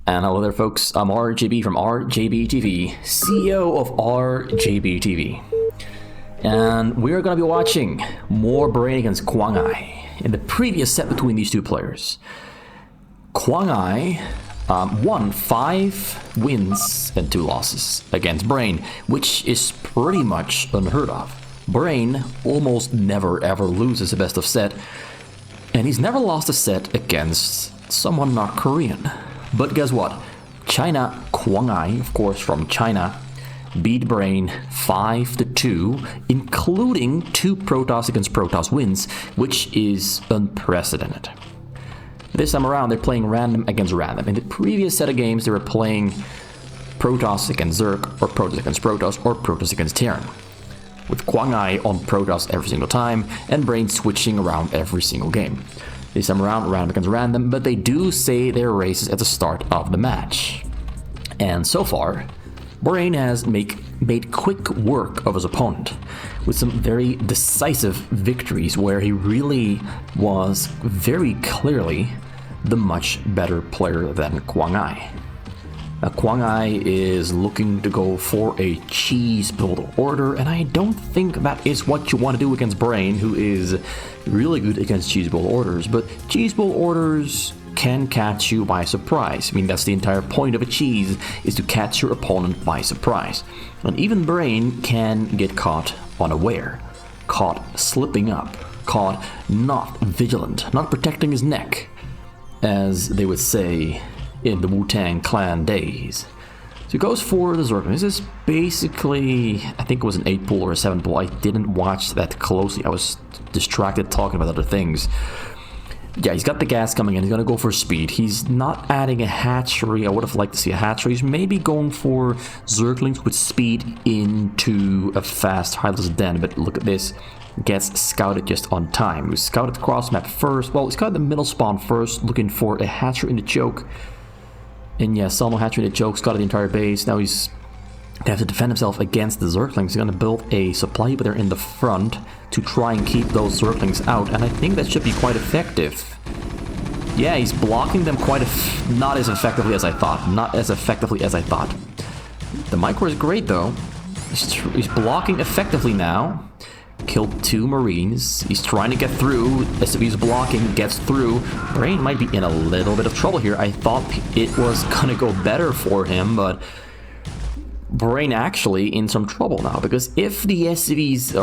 And hello there folks, I'm RJB from RJB TV, CEO of RJB TV. And we're going to be watching more Brain against Kuangai in the previous set between these two players. Kuangai won 5 wins and 2 losses against Brain, which is pretty much unheard of. Brain almost never ever loses a best of set, and he's never lost a set against someone not Korean. But guess what? China, Kuangai, of course from China, beat Brain 5-2, including 2 Protoss against Protoss wins, which is unprecedented. This time around, they're playing random against random. In the previous set of games, they were playing Protoss against Zerg, or Protoss against Protoss, or Protoss against Terran, with Kuangai on Protoss every single time, and Brain switching around every single game. This time around, random against random, but they do say their races at the start of the match. And so far, Brain has made quick work of his opponent, with some very decisive victories where he really was very clearly the much better player than Kuangai. Now, Kuangai is looking to go for a cheese build order, and I don't think that is what you want to do against Brain, who is really good against cheese build orders, but cheese build orders can catch you by surprise. I mean, that's the entire point of a cheese, is to catch your opponent by surprise. And even Brain can get caught unaware, caught slipping up, caught not vigilant, not protecting his neck, as they would say in the Wu-Tang Clan days. So he goes for the Zerg. This is basically, I think it was an 8 pull or a 7 pull. I didn't watch that closely. I was distracted talking about other things. Yeah, he's got the gas coming in. He's going to go for speed. He's not adding a hatchery. I would have liked to see a hatchery. He's maybe going for Zerglings with speed into a fast, heightless den. But look at this. Gets scouted just on time. He scouted the cross map first. Well, he scouted the middle spawn first, looking for a hatchery in the choke. And yeah, Selmo hatchery in the choke, scouted the entire base. Now he's going to have to defend himself against the Zerglings. He's going to build a supply depot there in the front to try and keep those Zerglings out, and I think that should be quite effective. Yeah, he's blocking them not as effectively as I thought. Not as effectively as I thought. The micro is great though. He's blocking effectively now. Killed 2 Marines. He's trying to get through. As if he's blocking, gets through. Brain might be in a little bit of trouble here. I thought it was gonna go better for him, but Brain actually in some trouble now, because if the SCVs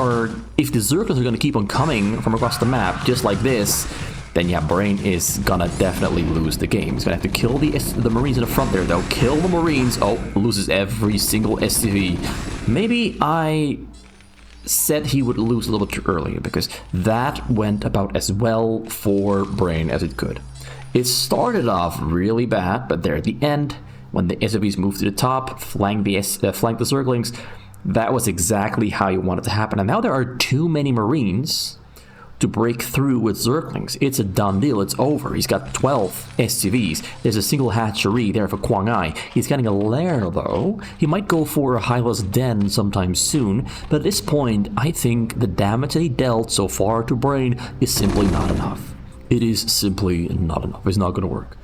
if the Zerglings are going to keep on coming from across the map just like this, then yeah, Brain is gonna definitely lose the game. He's gonna have to kill the Marines in the front there though. Kill the Marines. Oh, loses every single SCV. Maybe I said he would lose a little bit too early, because that went about as well for Brain as it could. It started off really bad, but there at the end, when the SCVs moved to the top, flanked the Zerglings, that was exactly how you want it to happen. And now there are too many Marines to break through with Zerglings. It's a done deal. It's over. He's got 12 SCVs. There's a single hatchery there for Kuangai. He's getting a lair, though. He might go for a Hyla's Den sometime soon, but at this point, I think the damage that he dealt so far to Brain is simply not enough. It is simply not enough. It's not going to work.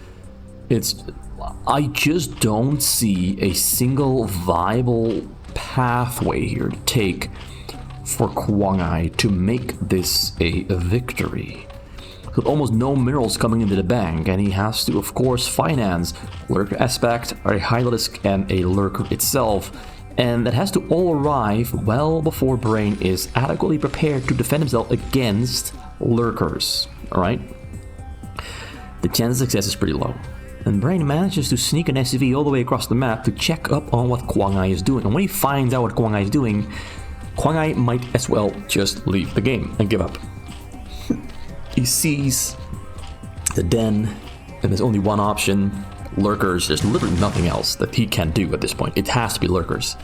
I just don't see a single viable pathway here to take for Kuangai to make this a victory. With almost no minerals coming into the bank, and he has to, of course, finance Lurker Aspect, a Hydralisk, and a Lurker itself, and that has to all arrive well before Brain is adequately prepared to defend himself against Lurkers. Alright? The chance of success is pretty low. And Brain manages to sneak an SCV all the way across the map to check up on what Kuangai is doing. And when he finds out what Kuangai is doing, Kuangai might as well just leave the game and give up. He sees the den, and there's only one option, Lurkers. There's literally nothing else that he can do at this point. It has to be Lurkers.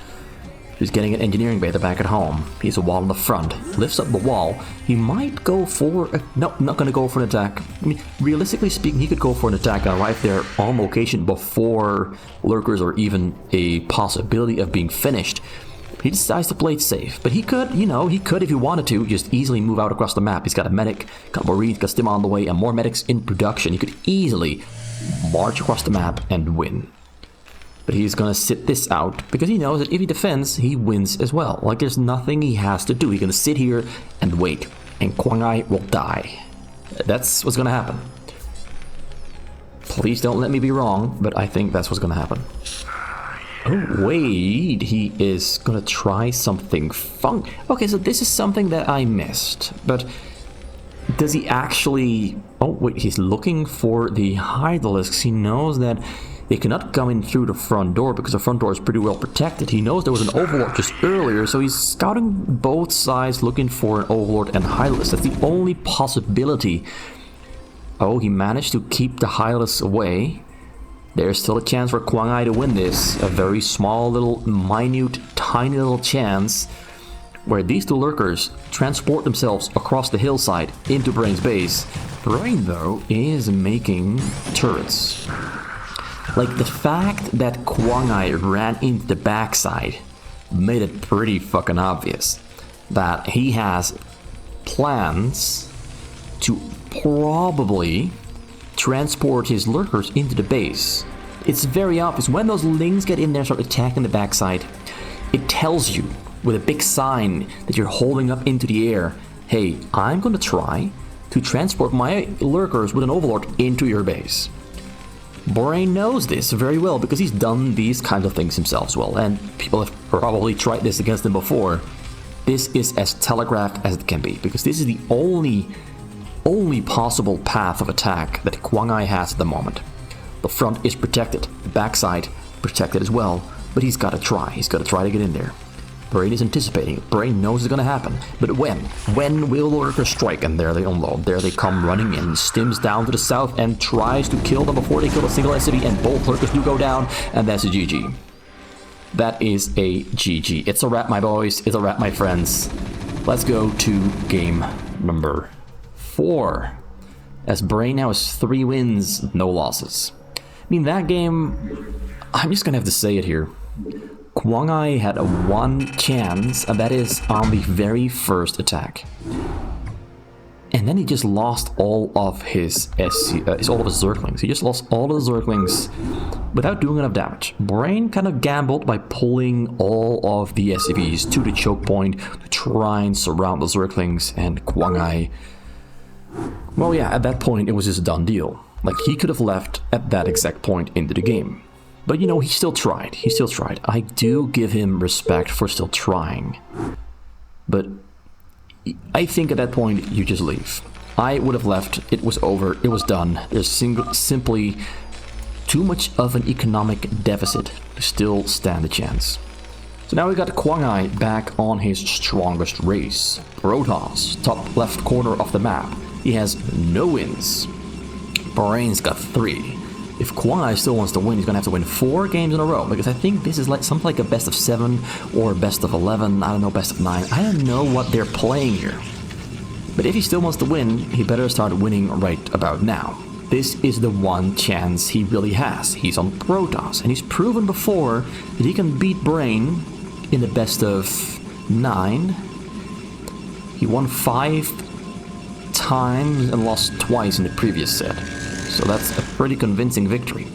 He's getting an engineering beta back at home. He has a wall in the front. Lifts up the wall. He might go for no, not going to go for an attack. I mean, realistically speaking, he could go for an attack and arrive there on location before Lurkers are even a possibility of being finished. He decides to play it safe, but he could, if he wanted to, just easily move out across the map. He's got a medic, got Marines, got Stim on the way, and more medics in production. He could easily march across the map and win. But he's gonna sit this out because he knows that if he defends, he wins as well. Like, there's nothing he has to do. He's gonna sit here and wait, and Kuangai will die. That's what's gonna happen. Please don't let me be wrong, but I think that's what's gonna happen. Oh, wait, he is gonna try something fun. Okay, so this is something that I missed, but does he actually... Oh, wait, he's looking for the Hydralisks. He knows that they cannot come in through the front door because the front door is pretty well protected. He knows there was an Overlord just earlier, so he's scouting both sides looking for an Overlord and Hydralisk. That's the only possibility. Oh, he managed to keep the Hydralisk away. There's still a chance for Kuangai to win this. A very small little, minute, tiny little chance where these two lurkers transport themselves across the hillside into Brain's base. Brain, though, is making turrets. Like, the fact that Kuangai ran into the backside made it pretty fucking obvious that he has plans to probably transport his lurkers into the base. It's very obvious. When those lings get in there and start attacking the backside, it tells you with a big sign that you're holding up into the air, hey, I'm gonna try to transport my lurkers with an Overlord into your base. Brain knows this very well because he's done these kinds of things himself as well, and people have probably tried this against him before. This is as telegraphed as it can be, because this is the only possible path of attack that Kuangai has at the moment. The front is protected, the backside protected as well, but he's got to try. He's got to try to get in there. Brain is anticipating. Brain knows it's going to happen. But when? When will the lurkers strike? And there they unload. There they come running in. Stims down to the south and tries to kill them before they kill a single SCV, and both lurkers do go down, and that's a GG. That is a GG. It's a wrap, my boys. It's a wrap, my friends. Let's go to game number 4. As Brain now has 3 wins, no losses. I mean, that game, I'm just going to have to say it here. Kuangai had a 1 chance, and that is on the very first attack. And then he just lost all of his Zerglings. He just lost all of the Zerglings without doing enough damage. Brain kind of gambled by pulling all of the SCVs to the choke point to try and surround the Zerglings, and Kuangai... Well, yeah, at that point it was just a done deal. Like, he could have left at that exact point into the game. But, you know, he still tried. He still tried. I do give him respect for still trying. But I think at that point, you just leave. I would have left. It was over. It was done. There's simply too much of an economic deficit to still stand a chance. So now we got Kuangai back on his strongest race. Protoss, top left corner of the map. He has no wins. Brain's got 3. If Kuangai still wants to win, he's going to have to win 4 games in a row, because I think this is like something like a best of 7 or best of 11, I don't know, best of 9. I don't know what they're playing here. But if he still wants to win, he better start winning right about now. This is the 1 chance he really has. He's on Protoss, and he's proven before that he can beat Brain in the best of 9. He won 5 times and lost twice in the previous set. So that's a pretty convincing victory.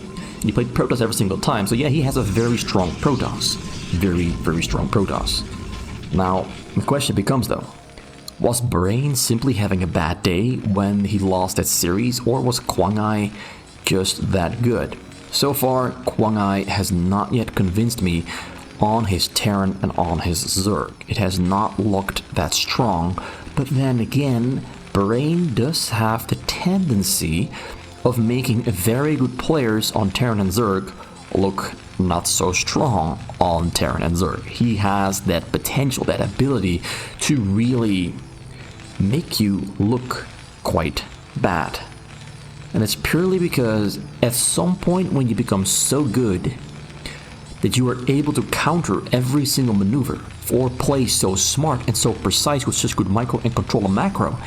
He played Protoss every single time, so yeah, he has a very strong Protoss. Very, very strong Protoss. Now, the question becomes though, was Brain simply having a bad day when he lost that series, or was Kuangai just that good? So far, Kuangai has not yet convinced me on his Terran and on his Zerg. It has not looked that strong, but then again, Brain does have the tendency of making very good players on Terran and Zerg look not so strong on Terran and Zerg. He has that potential, that ability to really make you look quite bad. And it's purely because at some point when you become so good that you are able to counter every single maneuver or play so smart and so precise with such good micro and control and macro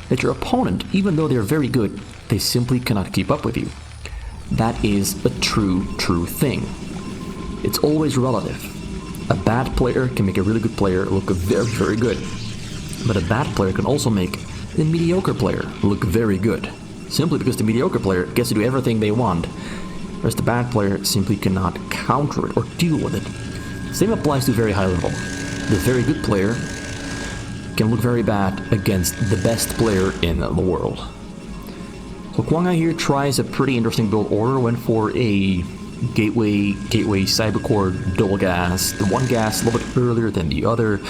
that your opponent, even though they're very good, they simply cannot keep up with you. That is a true thing. It's always relative. A bad player can make a really good player look very, very good. But a bad player can also make a mediocre player look very good. simply because the mediocre player gets to do everything they want, whereas the bad player simply cannot counter it or deal with it. Same applies to very high level. The very good player can look very bad against the best player in the world. So Kuangai here tries a pretty interesting build order, went for a gateway cybercore double gas. The one gas a little bit earlier than the other.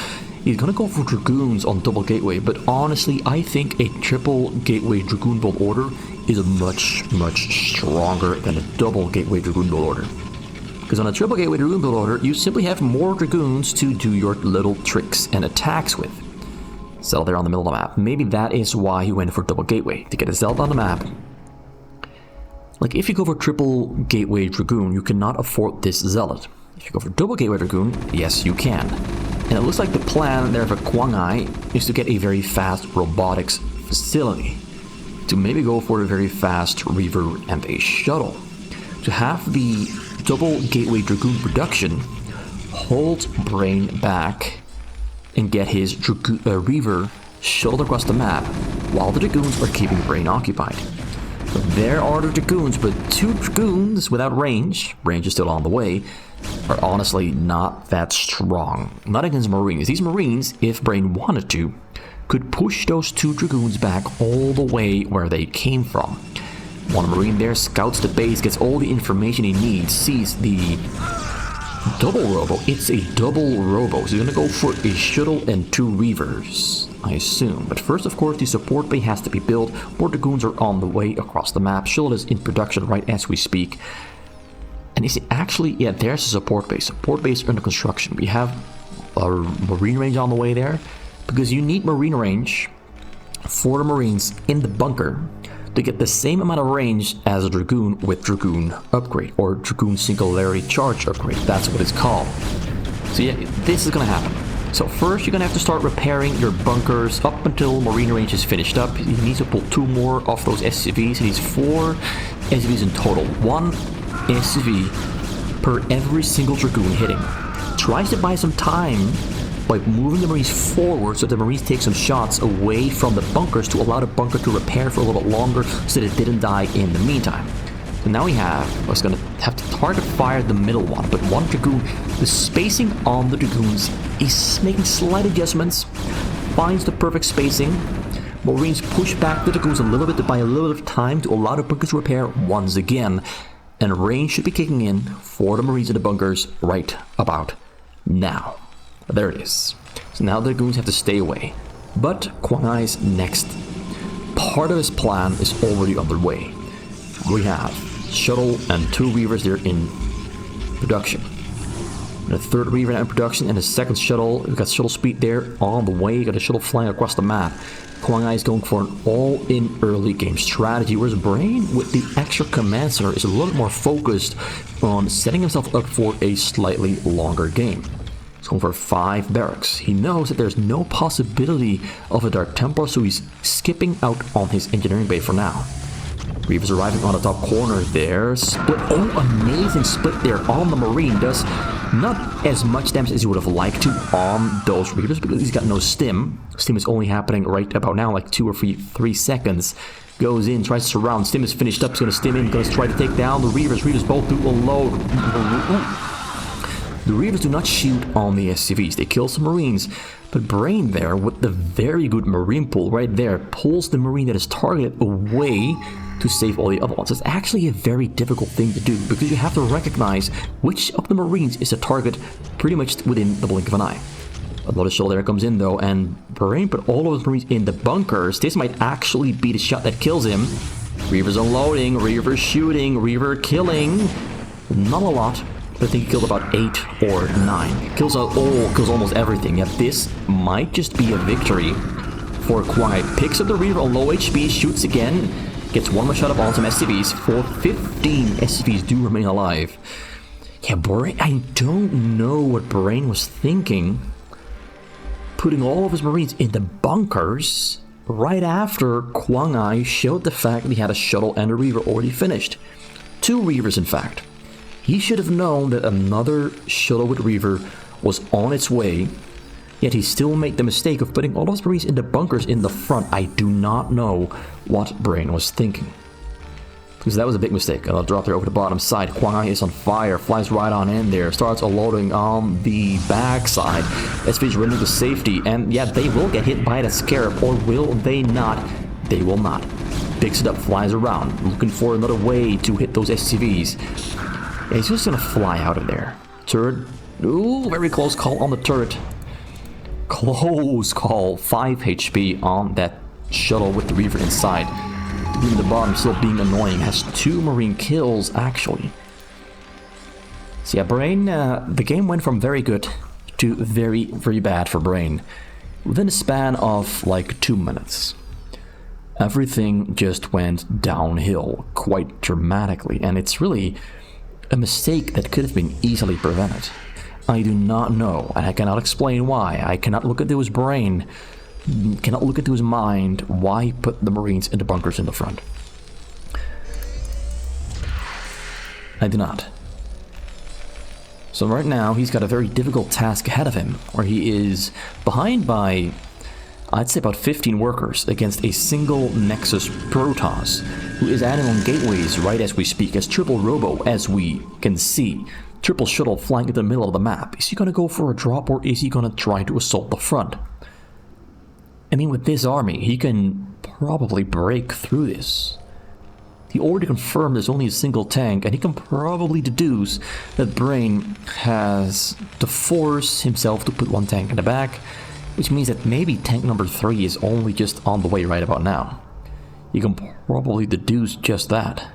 He's gonna go for Dragoons on double gateway, but honestly, I think a triple gateway Dragoon build order is much stronger than a double gateway Dragoon build order. Because on a triple gateway Dragoon build order, you simply have more Dragoons to do your little tricks and attacks with. Zelda there on the middle of the map. Maybe that is why he went for double gateway, to get a Zelda on the map. Like, if you go for triple gateway Dragoon, you cannot afford this Zealot. If you go for double gateway Dragoon, yes, you can. And it looks like the plan there for Kuangai is to get a very fast robotics facility. To maybe go for a very fast Reaver and a shuttle. To have the double gateway Dragoon production, hold Brain back and get his Reaver shuttled across the map while the Dragoons are keeping Brain occupied. So there are the Dragoons, but 2 Dragoons without range is still on the way, are honestly not that strong. Not against Marines. These Marines, if Brain wanted to, could push those 2 Dragoons back all the way where they came from. One Marine there scouts the base, gets all the information he needs, sees the double robo. It's a double robo, so he's gonna go for a shuttle and 2 Reavers, I assume. But first, of course, the support bay has to be built. More Dragoons are on the way across the map. Shuttle is in production right as we speak. And is it actually... yeah, there's a support base. Support base under construction. We have a Marine range on the way there, because you need Marine range for the Marines in the bunker to get the same amount of range as a Dragoon with Dragoon upgrade, or Dragoon Singularity Charge upgrade. That's what it's called. So yeah, this is gonna happen. So first, you're gonna have to start repairing your bunkers up until Marine range is finished up. You need to pull 2 more off those SCVs. He needs 4 SCVs in total. 1 SCV per every single Dragoon hitting. Tries to buy some time by moving the Marines forward so the Marines take some shots away from the bunkers to allow the bunker to repair for a little bit longer so that it didn't die in the meantime. So now we have, I was going to have to target fire the middle one, but 1 Dragoon, the spacing on the Dragoons is making slight adjustments, finds the perfect spacing. Marines push back the Dragoons a little bit to buy a little bit of time to allow the bunkers to repair once again. And range should be kicking in for the Marines in the bunkers right about now. There it is. So now the Dragoons have to stay away. But Kuangai's next part of his plan is already underway. We have shuttle and 2 Reavers there in production. And a 3rd Reaver in production and a 2nd shuttle. We've got shuttle speed there on the way. We've got a shuttle flying across the map. Kuangai is going for an all-in early game strategy, whereas Brain, with the extra command center, is a little bit more focused on setting himself up for a slightly longer game. He's going for 5 barracks. He knows that there's no possibility of a Dark Templar, so he's skipping out on his engineering bay for now. Reaver's arriving on the top corner there. Split. Oh, amazing split there on the Marine. Does not as much damage as you would have liked to on those Reavers because he's got no stim. Stim is only happening right about now, like 2 or 3 seconds. Goes in, tries to surround. Stim is finished up. He's going to stim in. Going to try to take down the Reavers. Reavers both do a load. The Reavers do not shoot on the SCVs. They kill some Marines. But Brain there, with the very good Marine pull right there, pulls the Marine that is targeted away to save all the other ones. It's actually a very difficult thing to do because you have to recognize which of the Marines is a target pretty much within the blink of an eye. Another shell there comes in though, and Brain put all of his Marines in the bunkers. This might actually be the shot that kills him. Reaver's unloading, Reaver's shooting, Reaver killing. Not a lot, but I think he killed about 8 or 9. Kills almost everything. Yeah, this might just be a victory for Kuangai. Picks up the Reaver on low HP, shoots again, gets 1 more shot up on some SCVs. For 15 SCVs do remain alive. Yeah, Brain, I don't know what Brain was thinking, putting all of his Marines in the bunkers right after Kuangai showed the fact that he had a shuttle and a Reaver already finished. 2 Reavers, in fact. He should have known that another shuttle with Reaver was on its way Yet he still made the mistake of putting all of his Marines in the bunkers in the front. I do not know what Brain was thinking, because that was a big mistake. I'll drop there over the bottom side. Kuangai is on fire, flies right on in there, starts unloading on the backside. SV's running to safety, and yeah, they will get hit by the Scarab, or will they not? They will not. Picks it up, flies around, looking for another way to hit those SCVs. And he's just gonna fly out of there. Turret. Ooh, very close call on the turret. Close call. 5 HP on that shuttle with the Reaver inside. In the bottom, still being annoying. Has 2 Marine kills, actually. So yeah, Brain, the game went from very good to very, very bad for Brain within a span of like 2 minutes. Everything just went downhill quite dramatically, and it's really a mistake that could have been easily prevented. I do not know, and I cannot explain why. I cannot look into his brain, cannot look into his mind why he put the Marines in the bunkers in the front. I do not. So right now, he's got a very difficult task ahead of him, where he is behind by, I'd say, about 15 workers against a single Nexus Protoss, who is adding on gateways right as we speak, as triple Robo, as we can see. Triple shuttle flying in the middle of the map. Is he gonna go for a drop, or is he gonna try to assault the front? I mean, with this army, he can probably break through this. He already confirmed there's only a single tank, and he can probably deduce that Brain has to force himself to put 1 tank in the back, which means that maybe tank number 3 is only just on the way right about now. You can probably deduce just that.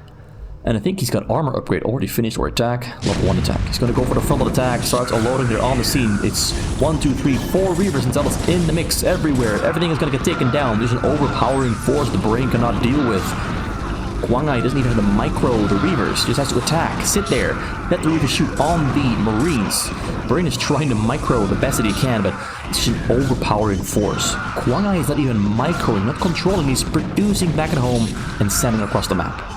And I think he's got armor upgrade already finished, or attack, level 1 attack. He's going to go for the frontal attack, starts unloading there on the scene. It's 1, 2, 3, 4 Reavers and Zealots in the mix everywhere. Everything is going to get taken down. There's an overpowering force the Brain cannot deal with. Kuangai doesn't even have to micro the Reavers, just has to attack, sit there, let the Reavers shoot on the Marines. Brain is trying to micro the best that he can, but it's just an overpowering force. Kuangai is not even microing, not controlling, he's producing back at home and sending across the map.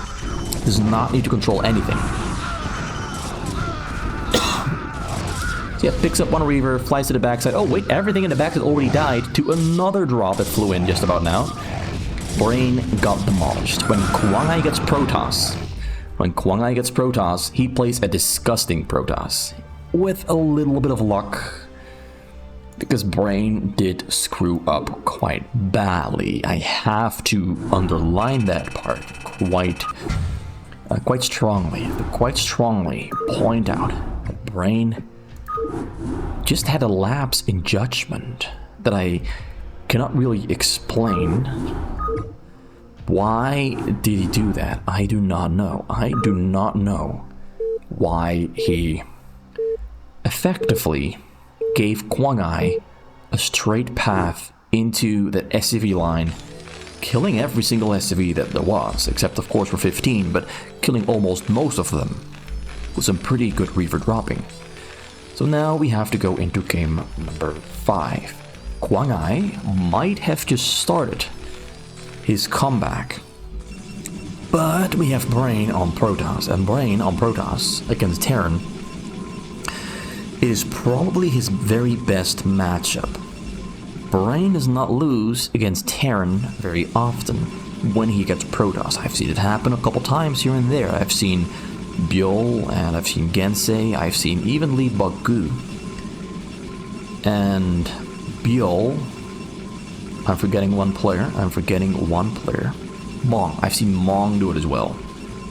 Does not need to control anything. So yeah, picks up 1 Reaver, flies to the backside. Oh wait, everything in the back has already died to another drop that flew in just about now. Brain got demolished. When Kuangai gets Protoss, he plays a disgusting Protoss. With a little bit of luck, because Brain did screw up quite badly. I have to underline that part quite strongly point out that Brain just had a lapse in judgment that I cannot really explain. Why did he do that? I do not know. I do not know why he effectively gave Kuangai a straight path into the SCV line, killing every single SCV that there was, except of course for 15, but killing almost most of them with some pretty good Reaver dropping. So now we have to go into game number 5. Kuangai might have just started his comeback, but we have Brain on Protoss, and Brain on Protoss against Terran is probably his very best matchup. Brain does not lose against Terran very often when he gets Protoss. I've seen it happen a couple times here and there. I've seen Byul, and I've seen Gensei, I've seen even Lee Bagu. And Byul, I'm forgetting one player. Mong. I've seen Mong do it as well.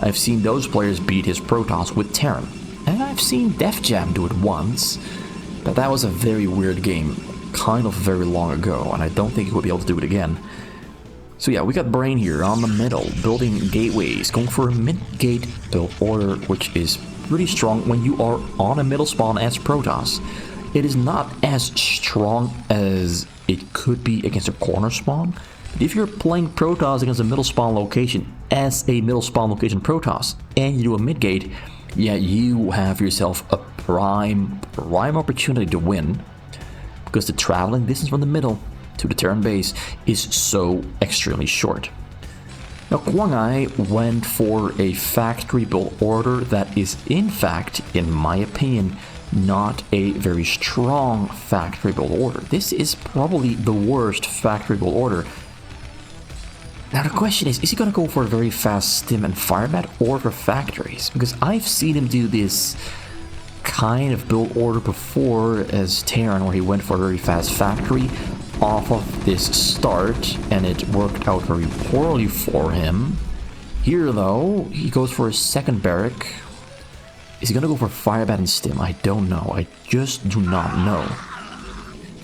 I've seen those players beat his Protoss with Terran. And I've seen Def Jam do it once, but that was a very weird game, kind of very long ago, and I don't think he would be able to do it again. So yeah, we got Brain here on the middle, building gateways, going for a mid-gate build order, which is pretty strong when you are on a middle spawn as Protoss. It is not as strong as it could be against a corner spawn, but if you're playing Protoss against a middle spawn location as a middle spawn location Protoss, and you do a mid-gate, yeah, you have yourself a prime opportunity to win, because the traveling distance from the middle to the Terran base is so extremely short. Now Kuangai went for a factory build order that is in fact, in my opinion, not a very strong factory build order. This is probably the worst factory build order. Now the question is he going to go for a very fast stim and firebat or for factories? Because I've seen him do this kind of build order before as Terran, where he went for a very fast factory off of this start, and it worked out very poorly for him. Here though, he goes for a second barrack. Is he gonna go for firebat and stim? I don't know. I just do not know.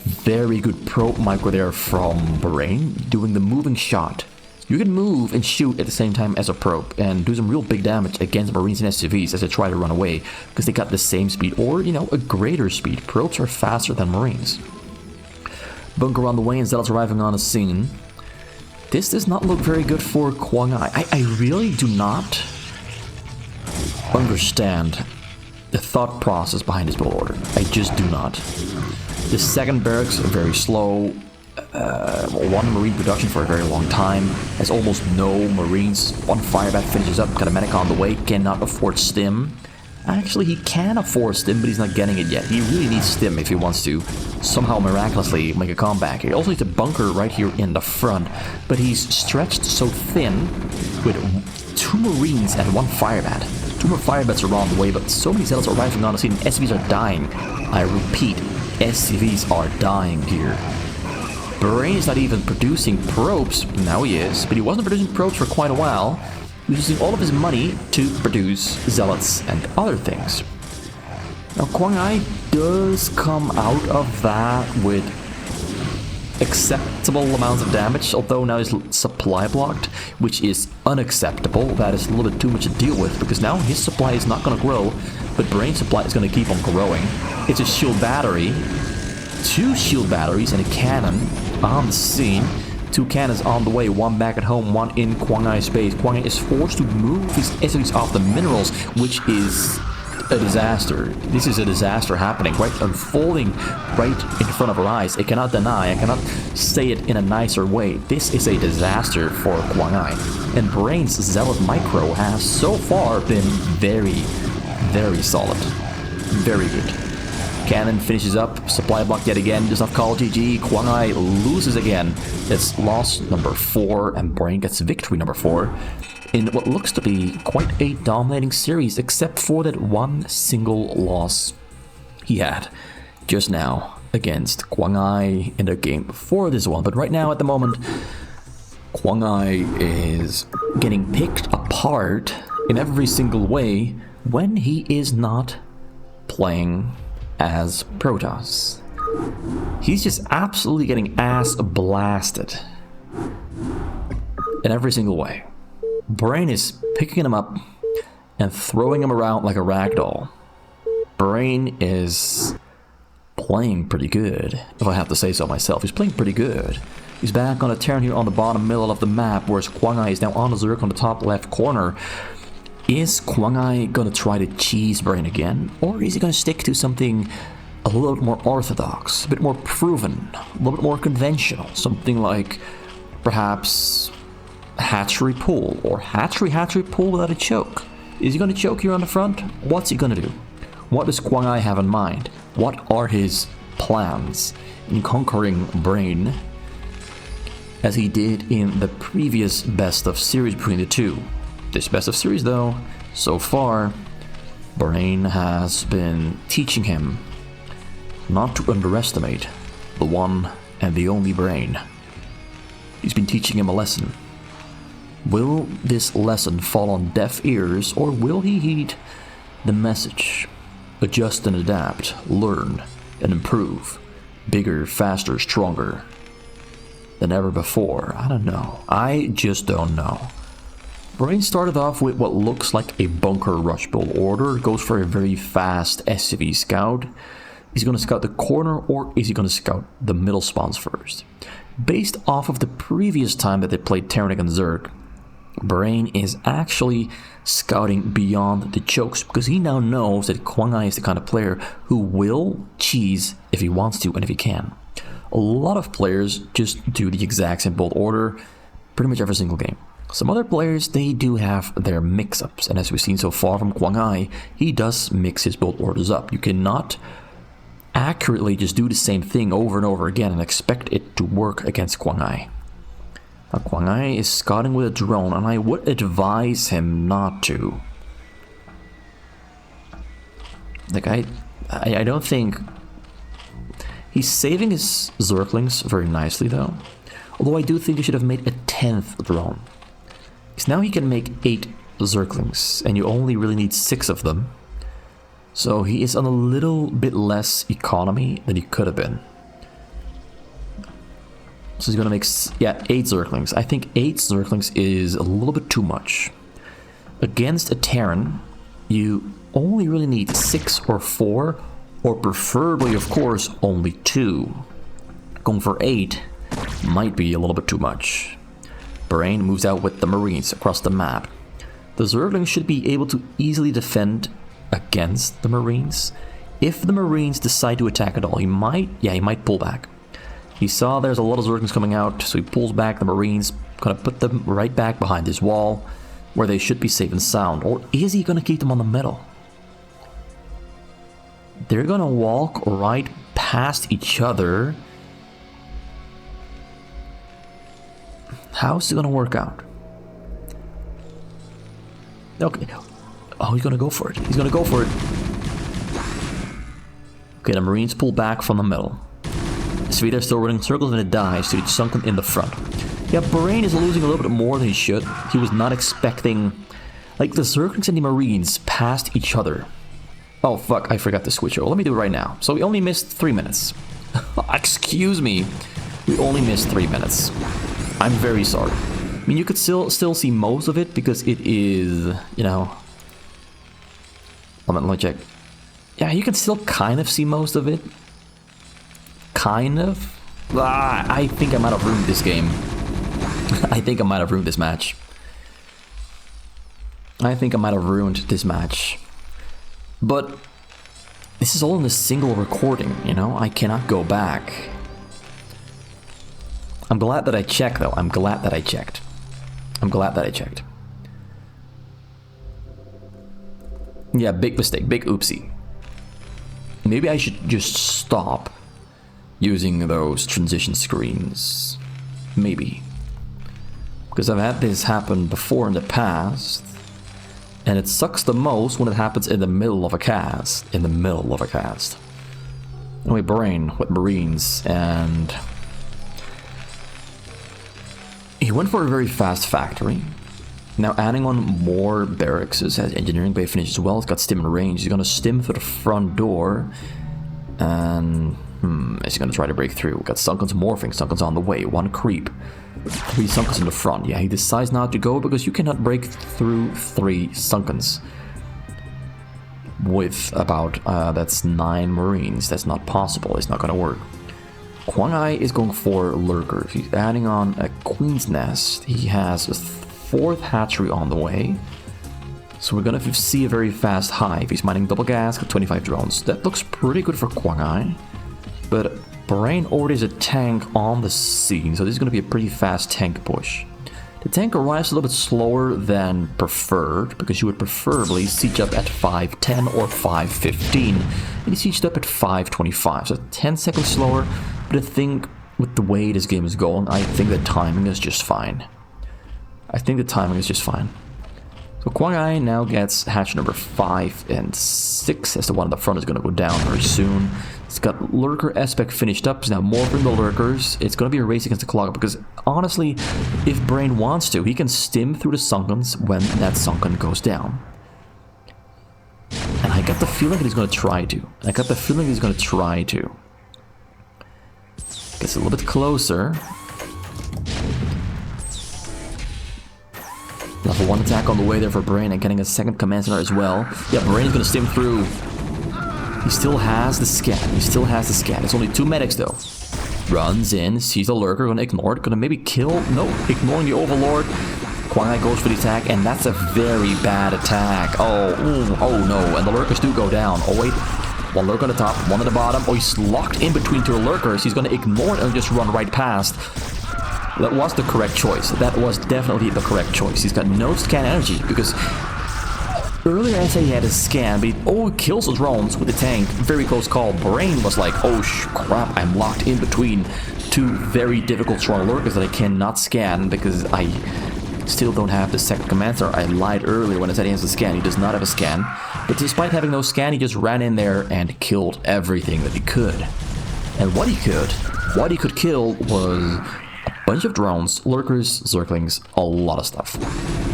Very good probe micro there from Brain, doing the moving shot. You can move and shoot at the same time as a probe and do some real big damage against Marines and SCVs as they try to run away, because they got the same speed or, you know, a greater speed. Probes are faster than Marines. Bunker on the way and Zealots arriving on the scene. This does not look very good for Kuangai. I really do not understand the thought process behind this build order. I just do not. The second barracks are very slow. One Marine production for a very long time. Has almost no Marines. One firebat finishes up. Got a medic on the way. Cannot afford stim. Actually, he can afford stim, but he's not getting it yet. He really needs stim if he wants to somehow miraculously make a comeback. He also needs a bunker right here in the front, but he's stretched so thin with 2 Marines and 1 firebat. 2 more firebats are on the way, but so many Zealots are arriving on the scene. SCVs are dying. I repeat, SCVs are dying here. Brain is not even producing probes. Now he is, but he wasn't producing probes for quite a while. He's using all of his money to produce Zealots and other things. Now Kuangai does come out of that with acceptable amounts of damage, although now he's supply blocked, which is unacceptable. That is a little bit too much to deal with, because now his supply is not going to grow, but Brain's supply is going to keep on growing. It's a shield battery, 2 shield batteries and a cannon on the scene. 2 cannons on the way, 1 back at home, 1 in Kuangai's base. Kuangai is forced to move his SCVs off the minerals, which is a disaster. This is a disaster happening, right? Unfolding right in front of our eyes. I cannot deny, I cannot say it in a nicer way. This is a disaster for Kuangai. And Brain's Zealot Micro has so far been very, very solid. Very good. Cannon finishes up, supply block yet again, does not call GG. Kuangai loses again. It's loss number 4, and Brain gets victory number 4 in what looks to be quite a dominating series, except for that one single loss he had just now against Kuangai in the game before this one. But right now, at the moment, Kuangai is getting picked apart in every single way when he is not playing as Protoss. He's just absolutely getting ass blasted in every single way. Brain is picking him up and throwing him around like a ragdoll. Brain is playing pretty good, if I have to say so myself. He's playing pretty good. He's back on a Terran here on the bottom middle of the map, whereas Kuangai is now on the Zerg on the top left corner. Is Kuangai gonna try to cheese Brain again, or is he gonna stick to something a little bit more orthodox, a bit more proven, a little bit more conventional, something like perhaps hatchery pull, or hatchery pull without a choke? Is he gonna choke here on the front? What's he gonna do? What does Kuangai have in mind? What are his plans in conquering Brain, as he did in the previous best of series between the two? This best of series, though, so far, Brain has been teaching him not to underestimate the one and the only Brain. He's been teaching him a lesson. Will this lesson fall on deaf ears, or will he heed the message? Adjust and adapt, learn and improve, bigger, faster, stronger than ever before. I don't know. I just don't know. Brain started off with what looks like a bunker rush build order. Goes for a very fast SCV scout. Is he going to scout the corner, or is he going to scout the middle spawns first? Based off of the previous time that they played Terran against Zerg, Brain is actually scouting beyond the chokes, because he now knows that Kuangai is the kind of player who will cheese if he wants to and if he can. A lot of players just do the exact same build order pretty much every single game. Some other players, they do have their mix-ups, and as we've seen so far from Kuangai, he does mix his build orders up. You cannot accurately just do the same thing over and over again and expect it to work against Kuangai. Now, Kuangai is scouting with a drone, and I would advise him not to. Like, I don't think... He's saving his Zerglings very nicely, though. Although I do think he should have made a 10th drone. Because now he can make 8 Zerglings, and you only really need 6 of them. So he is on a little bit less economy than he could have been. So he's gonna make, yeah, 8 Zerglings. I think 8 Zerglings is a little bit too much. Against a Terran, you only really need 6 or 4, or preferably, of course, only 2. Going for 8 might be a little bit too much. Brain moves out with the Marines across the map. The Zerglings should be able to easily defend against the Marines. If the Marines decide to attack at all, he might pull back. He saw there's a lot of Zerglings coming out, so he pulls back the Marines, gonna put them right back behind this wall, where they should be safe and sound. Or is he gonna keep them on the middle? They're gonna walk right past each other. How's it gonna work out? Okay. Oh, he's gonna go for it. He's gonna go for it. Okay, the Marines pull back from the middle. Svita's still running circles and it dies, so it's sunken in the front. Yeah, Brain is losing a little bit more than he should. He was not expecting... Like, the Zerglings and the Marines passed each other. Oh, fuck, I forgot to switch over. Let me do it right now. So we only missed 3 minutes. Excuse me. We only missed 3 minutes. I'm very sorry. I mean, you could still see most of it because it is, you know... Let me check. Yeah, you can still kind of see most of it. Kind of. I think I might have ruined this game. I think I might have ruined this match. But this is all in a single recording, you know? I cannot go back. I'm glad that I checked, though. I'm glad that I checked. Yeah, big mistake. Big oopsie. Maybe I should just stop using those transition screens. Maybe. Because I've had this happen before in the past. And it sucks the most when it happens in the middle of a cast. Anyway, Brain with Marines, and... He went for a very fast factory. Now adding on more barracks as engineering bay finished as well. It's got stim in range. He's gonna stim for the front door. And... is he gonna try to break through? Got Sunken's morphing. Sunken's on the way. 1 creep. 3 Sunken's in the front. Yeah, he decides not to go because you cannot break through 3 Sunken's. With about, that's 9 Marines. That's not possible. It's not gonna work. Kuangai is going for lurkers. He's adding on a Queen's Nest. He has a 4th hatchery on the way. So we're gonna see a very fast hive. He's mining double gas, got 25 drones. That looks pretty good for Kuangai. But Brain already has a tank on the scene, so this is gonna be a pretty fast tank push. The tank arrives a little bit slower than preferred, because you would preferably siege up at 5:10 or 5:15, and he sieged up at 5:25, so 10 seconds slower, but I think with the way this game is going, I think the timing is just fine. So Kuangai now gets hatch number 5 and 6, as the one at the front is going to go down very soon. It's got Lurker aspect finished up, so now more from the Lurkers. It's going to be a race against the clock, because honestly, if Brain wants to, he can stim through the Sunkens when that Sunken goes down. And I got the feeling that he's going to try to. Gets a little bit closer. Level 1 attack on the way there for Brain, and getting a second command center as well. Yeah, Brain is going to stim through. He still has the scan. There's only 2 medics though. Runs in, sees the Lurker, going to ignore it. Going to maybe kill. No, ignoring the Overlord. Kuangai goes for the attack, and that's a very bad attack. Oh no, and the Lurkers do go down. Oh wait, 1 Lurker on the top, 1 at the bottom. Oh, he's locked in between 2 Lurkers. He's going to ignore it and just run right past. That was the correct choice. That was definitely the correct choice. He's got no scan energy because earlier I said he had a scan, but he kills the drones with the tank. Very close call. Brain was like, oh crap, I'm locked in between two very difficult strong lurkers that I cannot scan because I still don't have the second command star. I lied earlier when I said he has a scan. He does not have a scan. But despite having no scan, he just ran in there and killed everything that he could. And what he could kill was a bunch of drones, lurkers, zerglings, a lot of stuff.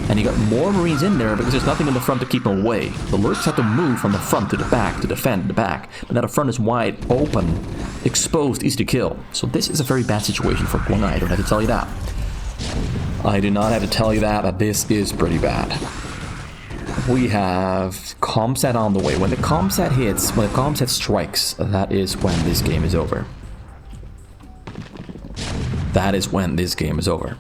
And he got more marines in there because there's nothing in the front to keep them away. The lurkers have to move from the front to the back to defend the back. But now the front is wide open, exposed, easy to kill. So this is a very bad situation for Kuangai. I don't have to tell you that. I do not have to tell you that this is pretty bad. We have Comsat on the way. When the Comsat hits, when the Comsat strikes, that is when this game is over. That is when this game is over.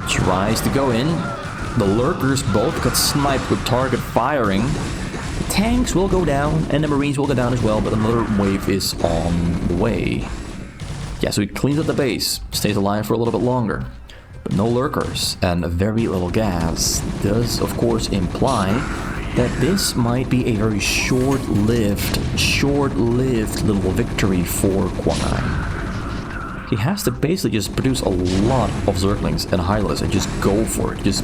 Tries to go in. The lurkers both got sniped with target firing. The tanks will go down and the marines will go down as well, but another wave is on the way. Yeah, so he cleans up the base, stays alive for a little bit longer. But no lurkers and very little gas does of course imply that this might be a very short-lived little victory for Kuangai. He has to basically just produce a lot of zerglings and hylas and just go for it. Just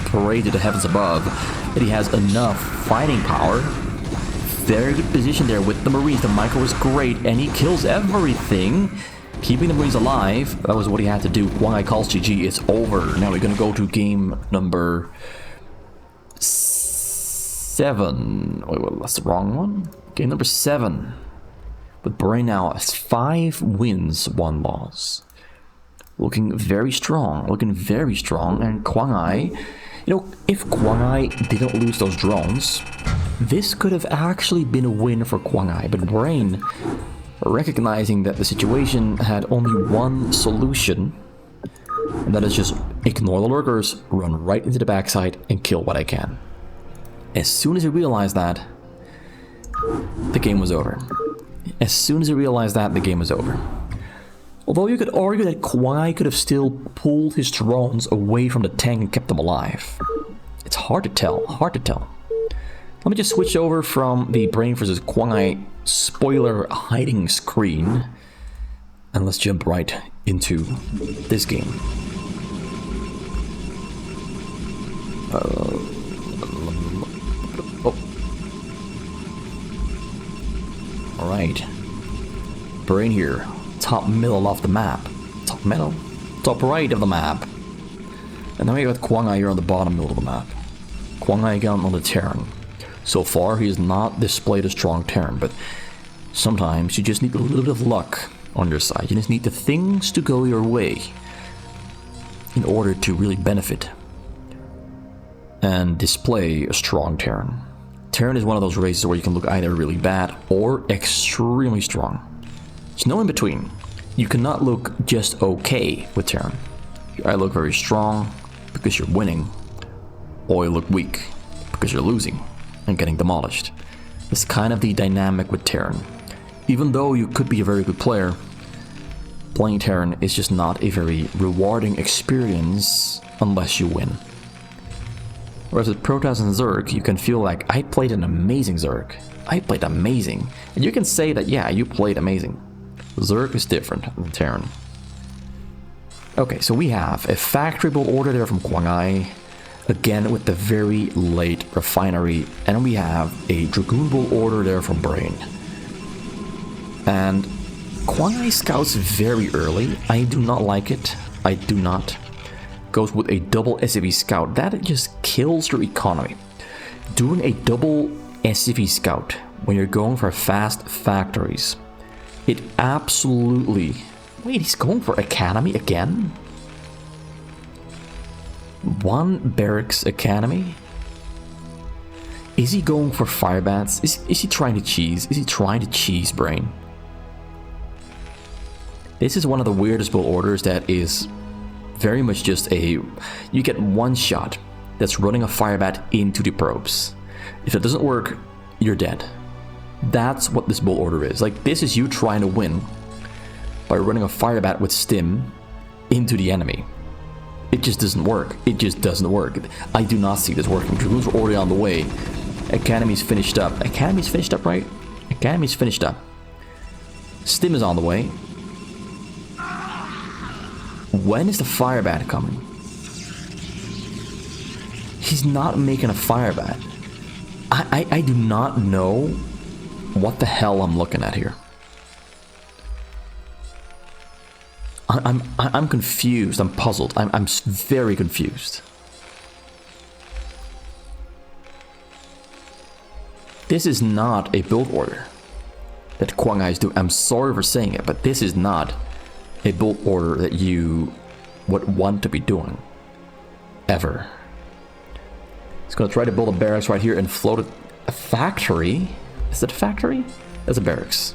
pray to the heavens above that he has enough fighting power. Very good position there with the marines. The micro is great and he kills everything, keeping the marines alive. That was what he had to do. Kuangai calls GG. It's over. Now we're gonna go to game number 7. Wait, that's the wrong one. Game number 7. But Brain now has 5 wins, 1 loss. Looking very strong. And Kuangai, you know, if Kuangai didn't lose those drones, this could have actually been a win for Kuangai. But Brain, recognizing that the situation had only one solution, and that is just ignore the lurkers, run right into the backside, and kill what I can. As soon as he realized that, the game was over. Although you could argue that Kuangai could have still pulled his drones away from the tank and kept them alive. It's hard to tell. Let me just switch over from the Brain versus Kuangai spoiler hiding screen, and let's jump right into this game. Alright. Brain here. Top middle of the map. Top middle? Top right of the map. And then we got Kuangai here on the bottom middle of the map. Kuangai again on the Terran. So far he has not displayed a strong Terran, but sometimes you just need a little bit of luck on your side. You just need the things to go your way in order to really benefit and display a strong Terran. Terran is one of those races where you can look either really bad or extremely strong. There's no in between. You cannot look just okay with Terran. You either look very strong because you're winning, or you look weak because you're losing and getting demolished. It's kind of the dynamic with Terran. Even though you could be a very good player, playing Terran is just not a very rewarding experience unless you win. Whereas with Protoss and Zerg, you can feel like, I played an amazing Zerg. I played amazing. And you can say that, yeah, you played amazing. Zerg is different than Terran. Okay, so we have a factory build order there from Kuangai, again with the very late refinery, and we have a Dragoon build order there from Brain. And Kuangai scouts very early. I do not like it. I do not. Goes with a double SCV scout. That just kills your economy. Doing a double SCV scout when you're going for fast factories, it absolutely... Wait, he's going for Academy again? 1 barracks Academy? Is he going for fire bats? Is he trying to cheese? Is he trying to cheese Brain? This is one of the weirdest build orders that is very much just a... You get one shot that's running a fire bat into the probes. If it doesn't work, you're dead. That's what this build order is. Like, this is you trying to win by running a fire bat with stim into the enemy. It just doesn't work. It just doesn't work. I do not see this working. Dragoons are already on the way. Academy's finished up. Academy's finished up, right? Academy's finished up. Stim is on the way. When is the fire bat coming? He's not making a fire bat. I do not know what the hell I'm looking at here. I'm confused. I'm puzzled. I'm very confused. This is not a build order that Kuangai is doing. I'm sorry for saying it, but this is not a build order that you would want to be doing. Ever. He's going to try to build a barracks right here and float a factory. Is it a factory? That's a barracks.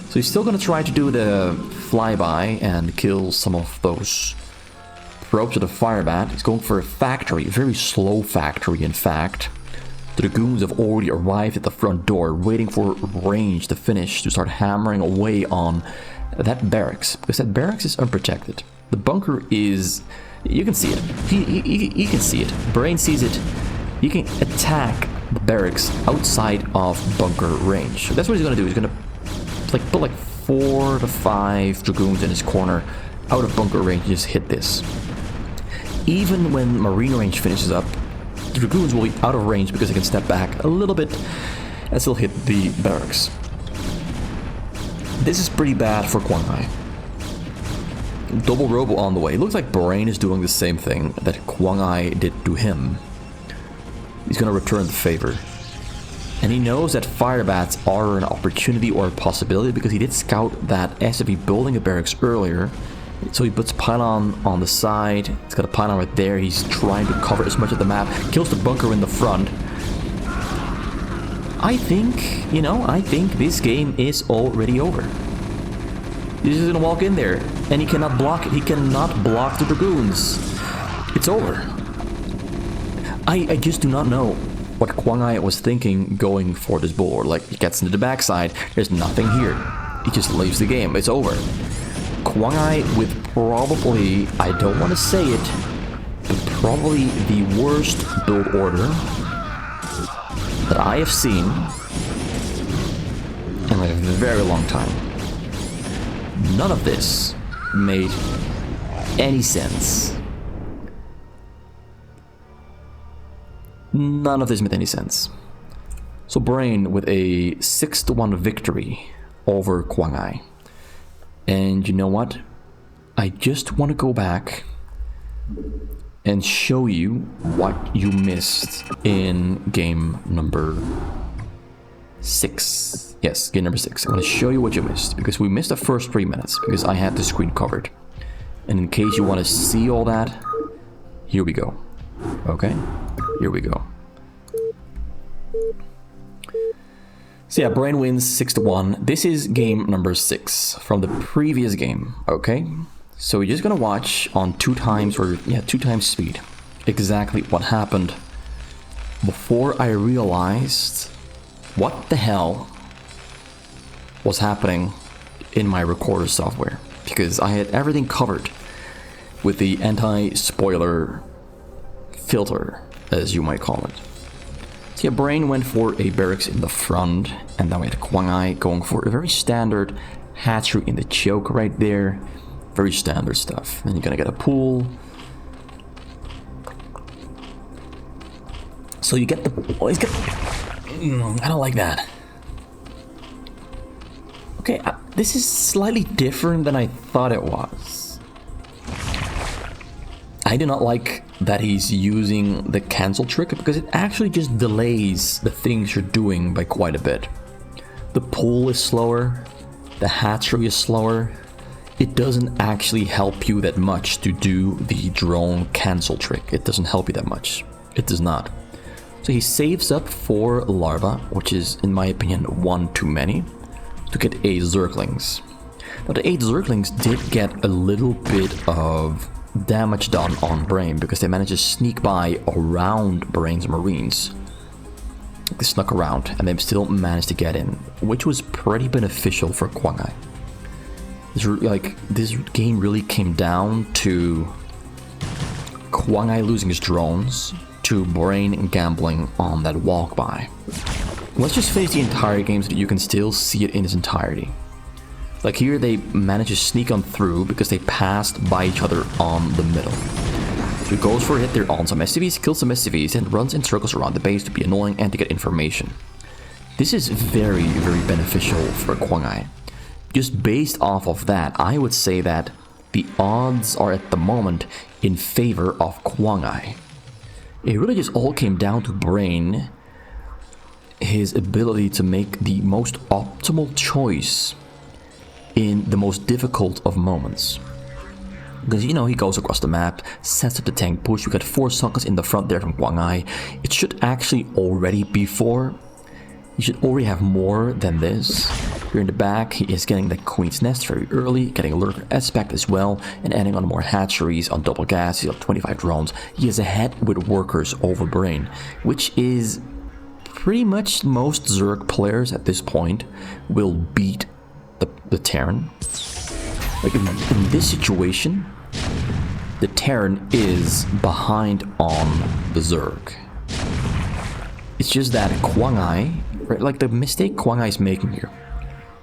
So he's still going to try to do the flyby and kill some of those probes with a fire bat. He's going for a factory, a very slow factory in fact. The dragoons have already arrived at the front door, waiting for range to finish, to start hammering away on that barracks, because that barracks is unprotected. The bunker is... you can see it. He can see it. Brain sees it. You can attack the barracks outside of bunker range. So that's what he's going to do. He's going to put like 4 to 5 dragoons in his corner out of bunker range and just hit this. Even when marine range finishes up, the dragoons will be out of range because they can step back a little bit and still hit the barracks. This is pretty bad for Kuangai. Double robo on the way. It looks like Brain is doing the same thing that Kuangai did to him. He's going to return the favor. And he knows that fire bats are an opportunity or a possibility because he did scout that SFE building a barracks earlier. So he puts a pylon on the side. He's got a pylon right there. He's trying to cover as much of the map. Kills the bunker in the front. I think, you know, I think this game is already over. He's just gonna walk in there, and he cannot block it. He cannot block the dragoons. It's over. I just do not know what Kuangai was thinking going for this bull. Like, he gets into the backside, there's nothing here. He just leaves the game. It's over. Kuangai with probably, I don't want to say it, but probably the worst build order that I have seen in like a very long time. None of this made any sense. None of this made any sense. So Brain with a 6-1 victory over Kuangai. And you know what? I just want to go back and show you what you missed in game number 6. Yes, game number 6. I'm going to show you what you missed, because we missed the first 3 minutes, because I had the screen covered. And in case you want to see all that, here we go. Okay, here we go. So yeah, Brain wins 6-1. This is game number 6 from the previous game, okay? So we're just gonna watch on 2 times speed exactly what happened before I realized what the hell was happening in my recorder software, because I had everything covered with the anti-spoiler filter, as you might call it. So yeah, Brain went for a barracks in the front, and then we had Kuangai going for a very standard hatchery in the choke right there. Very standard stuff. Then you're gonna get a pool. So you get the... I don't like that. Okay, this is slightly different than I thought it was. I do not like that he's using the cancel trick, because it actually just delays the things you're doing by quite a bit. The pool is slower, the hatchery is slower. It doesn't actually help you that much to do the drone cancel trick. It doesn't help you that much. It does not. So he saves up 4 larvae, which is, in my opinion, 1 too many, to get 8 zerglings. Now the 8 zerglings did get a little bit of damage done on Brain, because they managed to sneak by around Brain's marines. They snuck around and they still managed to get in, which was pretty beneficial for Kuangai. This game really came down to Kuangai losing his drones to Brain gambling on that walk by. Let's just face the entire game so that you can still see it in its entirety. Like here they managed to sneak on through because they passed by each other on the middle. So he goes for a hit there on some SCVs, kills some SCVs, and runs in circles around the base to be annoying and to get information. This is very, very beneficial for Kuangai. Just based off of that, I would say that the odds are at the moment in favor of Kuangai. It really just all came down to Brain, his ability to make the most optimal choice in the most difficult of moments. Because, you know, he goes across the map, sets up the tank push. We got 4 suckers in the front there from Kuangai. It should actually already be 4. He should already have more than this. Here in the back, he is getting the Queen's Nest very early, getting a Lurker aspect as well, and adding on more hatcheries on double gas. He's got 25 drones. He is ahead with workers over Brain, which is pretty much most Zerg players at this point will beat the Terran. Like in this situation, the Terran is behind on the Zerg. It's just that Kuangai, right, like the mistake Kuangai is making here,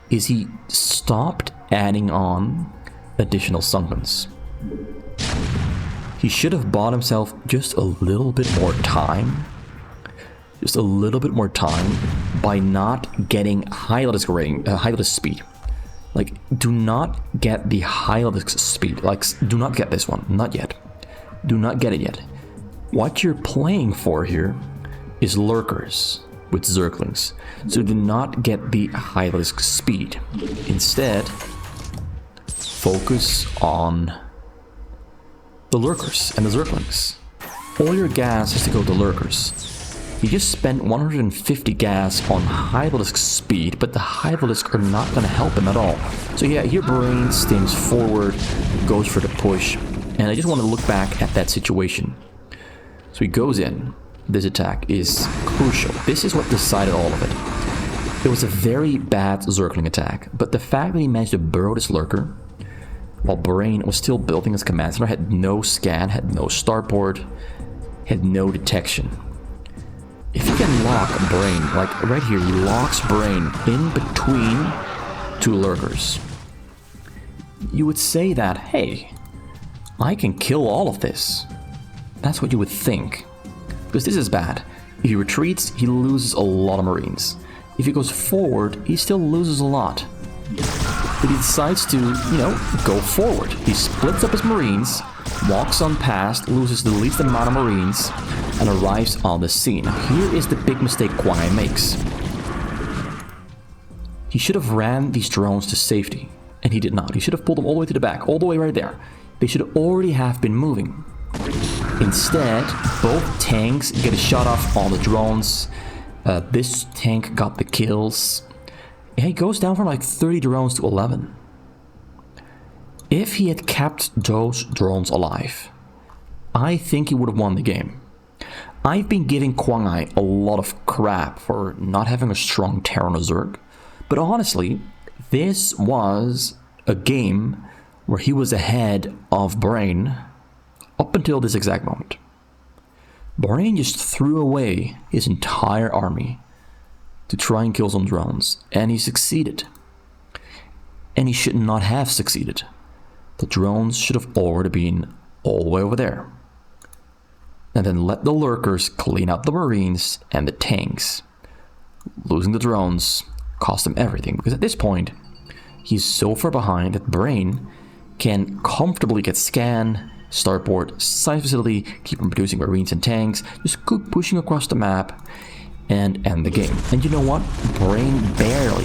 is he stopped adding on additional summons. He should have bought himself just a little bit more time. Just a little bit more time by not getting high lattice speed. Like, do not get the high lattice speed. Like, do not get this one. Not yet. Do not get it yet. What you're playing for here is Lurkers with Zerglings. So do not get the high lattice speed. Instead, focus on the Lurkers and the Zerglings. All your gas has to go to Lurkers. You just spent 150 gas on Hydralisk speed, but the Hydralisk are not going to help him at all. So yeah, your Brain steams forward, goes for the push, and I just want to look back at that situation. So he goes in. This attack is crucial. This is what decided all of it. It was a very bad Zergling attack, but the fact that he managed to burrow this Lurker, while Brain was still building his command center, had no scan, had no starport, had no detection. If you can lock Brain, like right here, he locks Brain in between 2 Lurkers, you would say that, hey, I can kill all of this. That's what you would think. Because this is bad. If he retreats, he loses a lot of Marines. If he goes forward, he still loses a lot. But he decides to, go forward. He splits up his Marines, walks on past, loses the least amount of Marines, and arrives on the scene. Here is the big mistake Kuangai makes. He should have ran these drones to safety, and he did not. He should have pulled them all the way to the back, all the way right there. They should already have been moving. Instead, both tanks get a shot off on the drones. This tank got the kills. Yeah, he goes down from like 30 drones to 11. If he had kept those drones alive, I think he would have won the game. I've been giving Kuangai a lot of crap for not having a strong Terran or Zerg, but honestly, this was a game where he was ahead of Brain up until this exact moment. Brain just threw away his entire army to try and kill some drones, and he succeeded. And he should not have succeeded. The drones should have already been all the way over there. And then let the Lurkers clean up the Marines and the tanks. Losing the drones cost him everything, because at this point, he's so far behind that Brain can comfortably get scan, starport, science facility, keep on producing Marines and tanks, just keep pushing across the map, and end the game. And you know what? Brain barely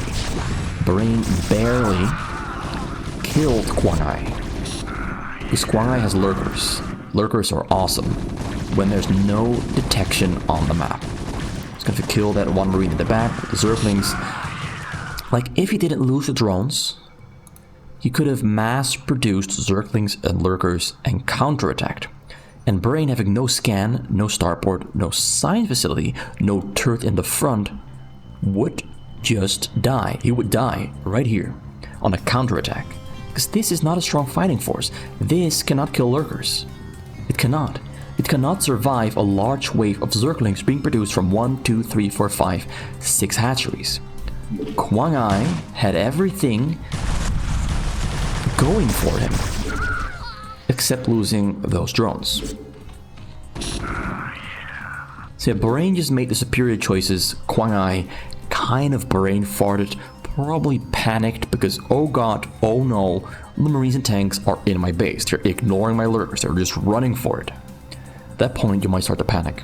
killed Kuangai. Because Kuangai has Lurkers. Lurkers are awesome when there's no detection on the map. He's going to kill that one Marine in the back, the Zerglings. Like, if he didn't lose the drones, he could have mass-produced Zerglings and Lurkers and counterattacked. And Brain having no scan, no starport, no science facility, no turret in the front, would just die. He would die right here on a counterattack. Because this is not a strong fighting force. This cannot kill lurkers. It cannot. It cannot survive a large wave of zerglings being produced from 1, 2, 3, 4, 5, 6 hatcheries. Kuangai had everything going for him, except losing those drones. So yeah, Brain just made the superior choices. Kuangai kind of brain farted, probably panicked because, oh god, oh no, the Marines and tanks are in my base. They're ignoring my lurkers, they're just running for it. At that point, you might start to panic.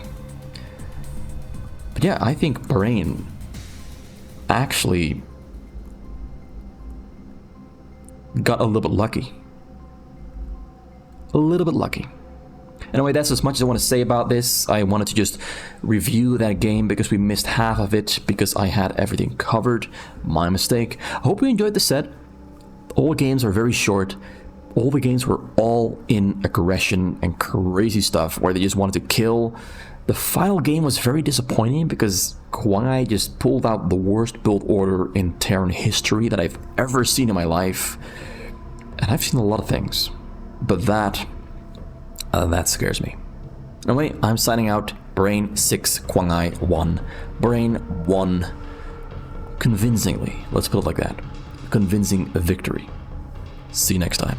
But yeah, I think Brain actually got a little bit lucky. A little bit lucky. Anyway, that's as much as I want to say about this. I wanted to just review that game because we missed half of it because I had everything covered. My mistake. I hope you enjoyed the set. All games are very short. All the games were all in aggression and crazy stuff where they just wanted to kill. The final game was very disappointing because Kuangai just pulled out the worst build order in Terran history that I've ever seen in my life. And I've seen a lot of things. But that scares me. Anyway, I'm signing out. Brain 6, Kuangai 1. Brain 1. Convincingly. Let's put it like that. Convincing victory. See you next time.